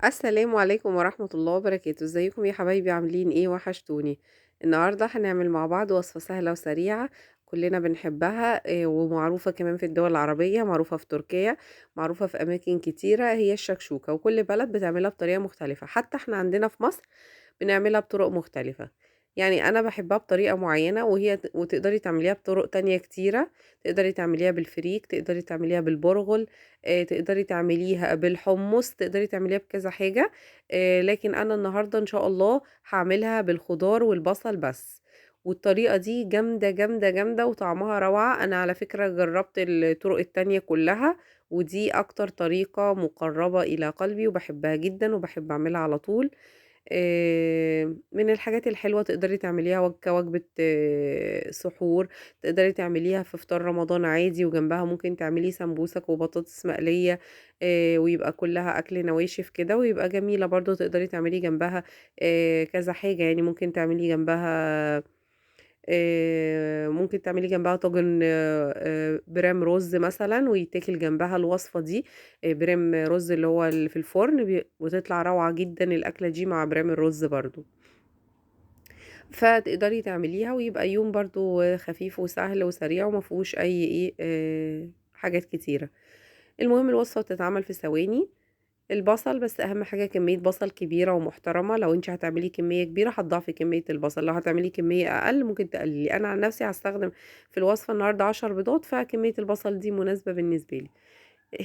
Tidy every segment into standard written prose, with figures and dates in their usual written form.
السلام عليكم ورحمة الله وبركاته، ازيكم يا حبايبي عاملين ايه؟ وحشتوني. النهاردة هنعمل مع بعض وصفة سهلة وسريعة كلنا بنحبها، ومعروفة كمان في الدول العربية، معروفة في تركيا، معروفة في أماكن كتيرة، هي الشكشوكة. وكل بلد بتعملها بطريقة مختلفة، حتى احنا عندنا في مصر بنعملها بطرق مختلفة. يعني أنا بحبها بطريقة معينة، وتقدري تعمليها بطرق تانية كتيرة. تقدري تعمليها بالفريك، تقدري تعمليها بالبرغل، تقدري تعمليها بالحمص، تقدري تعمليها بكذا حاجة. لكن أنا النهاردة إن شاء الله هاعملها بالخضار والبصل بس. والطريقة دي جامدة جامدة جامدة وطعمها روعة. أنا على فكرة جربت الطرق التانية كلها، ودي أكتر طريقة مقربة إلى قلبي وبحبها جدا وبحب أعملها على طول. من الحاجات الحلوة تقدري تعمليها كوجبة سحور. تقدري تعمليها في فطار رمضان عادي، وجنبها ممكن تعملي سمبوسك وبطاطس مقلية. ويبقى كلها أكل نواشف كده ويبقى جميلة برضو. تقدري تعملي جنبها كذا حاجة، يعني ممكن تعملي جنبها ممكن تعملي جنبها طاجن برام رز مثلا، ويتاكل جنبها الوصفة دي. برام رز اللي هو اللي في الفرن وتطلع روعة جدا الأكلة دي مع برام الرز برضو. فتقدري تعمليها ويبقى يوم برضو خفيف وسهل وسريع ومفهوش أي ايه حاجات كتيرة. المهم الوصفة بتتعمل في ثواني. البصل بس، اهم حاجة كمية بصل كبيرة ومحترمة. لو انت هتعملي كمية كبيرة هتضاعفي كمية البصل، لو هتعملي كمية اقل ممكن تقللي. انا عن نفسي هستخدم في الوصفة النهاردة 10 بيضات، فكمية البصل دي مناسبة بالنسبة لي.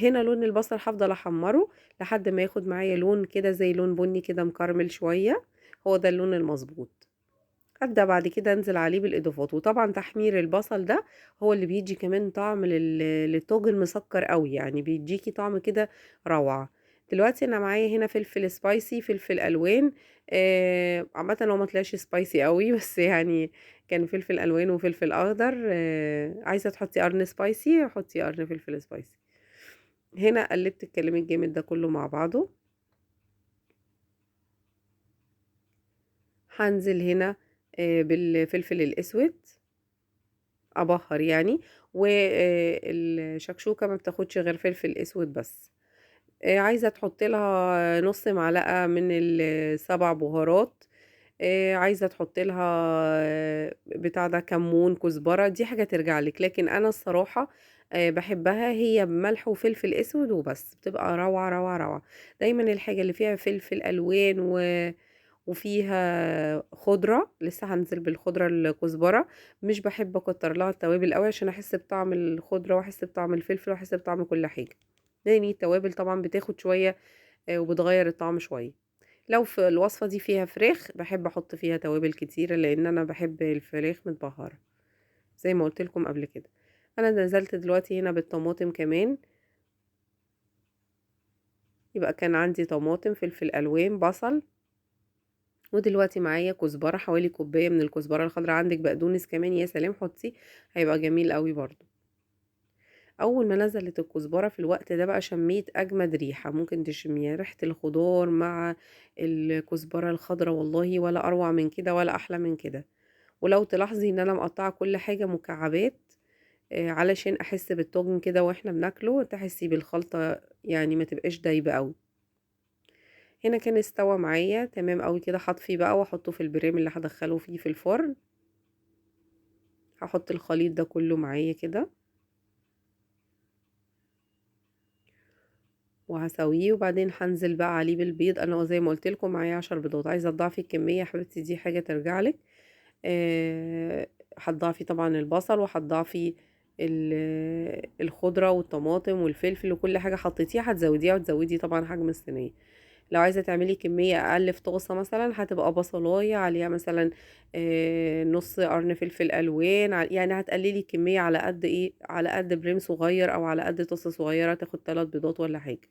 هنا لون البصل هفضل احمره لحد ما ياخد معايا لون كده زي لون بني كده مكرمل شوية. هو ده اللون المظبوط. ابدا بعد كده انزل عليه بالاضافات. وطبعا تحمير البصل ده هو اللي بيدي كمان طعم للطاجن مسكر قوي، يعني بيديكي طعم كده روعه. دلوقتي انا معايا هنا فلفل سبايسي، فلفل الوان. عامه هو ما طلعش سبايسي قوي بس يعني كان فلفل الوان وفلفل اخضر. عايزه تحطي قرن سبايسي حطي قرن فلفل سبايسي. هنا قلبت الكلام الجامد ده كله مع بعضه. هنزل هنا بالفلفل الاسود، ابهر يعني. والشكشوكة ما بتاخدش غير فلفل اسود بس. عايزة تحط لها نص معلقة من السبع بهارات. عايزة تحط لها بتاع ده كمون كزبرة، دي حاجة ترجع لك، لكن انا الصراحة بحبها هي بملح وفلفل اسود وبس، بتبقى روعة روعة روعة. دايما الحاجة اللي فيها فلفل الوان وفيها خضرة، لسه هنزل بالخضرة الكزبرة. مش بحب اكتر لها التوابل قوي عشان احس بطعم الخضرة واحس بطعم الفلفل واحس بطعم كل حاجة. يعني التوابل طبعا بتاخد شوية وبتغير الطعم شوية. لو في الوصفة دي فيها فراخ بحب احط فيها توابل كتيرة لان انا بحب الفراخ متبهرة زي ما قلت لكم قبل كده. انا نزلت دلوقتي هنا بالطماطم كمان. يبقى كان عندي طماطم، فلفل الوان، بصل. ودلوقتي معايا كزبرة، حوالي كوباية من الكزبرة الخضراء. عندك بقدونس كمان يا سلام حطي، هيبقى جميل قوي برضو. اول ما نزلت الكزبرة في الوقت ده بقى شميت اجمد ريحة ممكن تشميها، ريحة الخضار مع الكزبرة الخضراء، والله ولا اروع من كده ولا احلى من كده. ولو تلاحظي ان انا مقطعة كل حاجة مكعبات علشان احس بالطاجن كده واحنا بناكله تحسي بالخلطة، يعني ما تبقاش دايبة قوي. هنا كان استوى معايا تمام قوي كده، هطفيه بقى واحطه في البريم اللي هدخله فيه في الفرن. هحط الخليط ده كله معايا كده وهسويه، وبعدين هنزل بقى عليه بالبيض. انا زي ما قلت لكم معايا 10 بيضات. عايزه تضاعفي الكميه يا حبيبتي دي حاجه ترجع لك. هتضاعفي طبعا البصل وهتضاعفي الخضره والطماطم والفلفل وكل حاجه حطيتيها هتزوديها، وتزودي طبعا حجم الصينيه. لو عايزه تعملي كميه اقل في طاسه مثلا هتبقى بصلايه عليها مثلا نص قرن فلفل الوان، يعني هتقللي الكميه على قد ايه، على قد بريم صغير او على قد طاسه صغيره تاخد 3 بيضات ولا حاجه.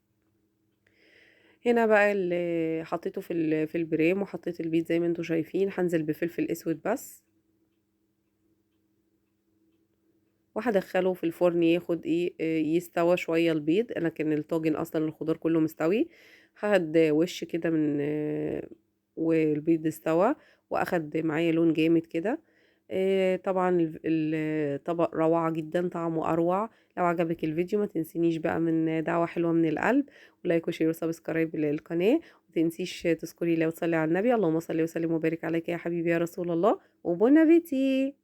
هنا بقى اللي حطيته في البريم وحطيت البيض زي ما انتوا شايفين. هنزل بفلفل اسود بس وهدخله في الفرن ياخد ايه يستوى شويه البيض. انا كان الطاجن اصلا الخضار كله مستوي. هاد وش كده من والبيض استوى واخد معايا لون جامد كده. طبعًا الطبق روعة جدًا، طعمه أروع. لو عجبِك الفيديو ما تنسينيش بقى من دعوة حلوة من القلب، ولايك وشير وسبسكرايب للقناة، ما تنسيش تذكري الله وتصلي على النبي، اللهم صل وسلم وبارك عليك يا حبيبي يا رسول الله، وبون appétit.